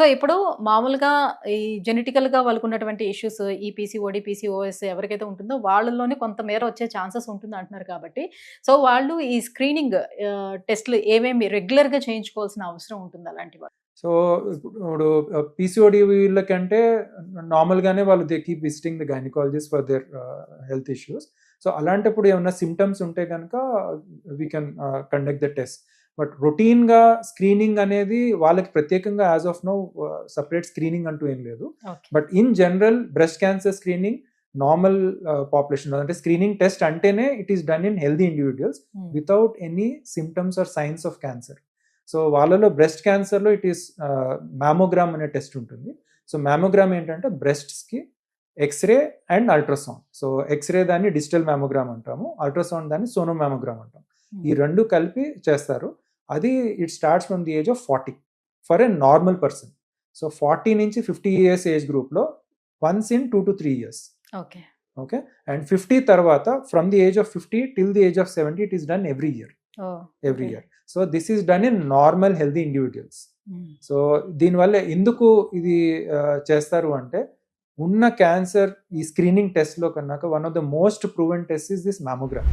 So ఇప్పుడు మామూలుగా ఈ జెనెటికల్‌గా వాళ్ళకున్నటువంటి ఇష్యూస్ ఈ పీసీఓడీ, పీసీఓఎస్ ఎవరికైతే ఉంటుందో వాళ్ళలోనే కొంతమేర వచ్చే ఛాన్సెస్ ఉంటుందంటున్నారు కాబట్టి, సో వాళ్ళు ఈ స్క్రీనింగ్ టెస్ట్‌లు ఏమేమి రెగ్యులర్‌గా చేయించుకోవాల్సిన అవసరం ఉంటుంది అలాంటి వాళ్ళు? సో ఇప్పుడు పీసీఓడి వీళ్ళకంటే నార్మల్గానే వాళ్ళు they keep visiting the gynaecologist for their health issues. So అలాంటప్పుడు ఏమన్నా సిమ్టమ్స్ ఉంటే కనుక we can conduct the test. But రొటీన్గా స్క్రీనింగ్ అనేది వాళ్ళకి ప్రత్యేకంగా as of no separate screening అంటూ ఏం లేదు. But in general breast cancer screening normal population అంటే స్క్రీనింగ్ టెస్ట్ అంటేనే it is done in healthy individuals without any symptoms or signs of cancer. So వాళ్ళలో బ్రెస్ట్ క్యాన్సర్లో ఇట్ ఈస్ మ్యామోగ్రామ్ అనే test ఉంటుంది. So mammogram ఏంటంటే బ్రెస్ట్స్కి x-ray and ultrasound. So x-ray దాన్ని digital mammogram అంటాము, అల్ట్రాసౌండ్ దాన్ని సోనో మ్యామోగ్రామ్ అంటాం. ఈ రెండు కలిపి చేస్తారు. అది it starts from the age of 40 for a normal person. So 40 నుంచి 50 ఇయర్స్ ఏజ్ గ్రూప్లో once in 2 to 3 years. Okay and 50 తర్వాత from the age of 50 till the age of 70 it is done every year. So this is done in normal healthy individuals. So దీనివల్ల ఎందుకు ఇది చేస్తారు అంటే ఉన్న cancer ఈ screening టెస్ట్లో కన్నాక one of the most proven test is this mammogram.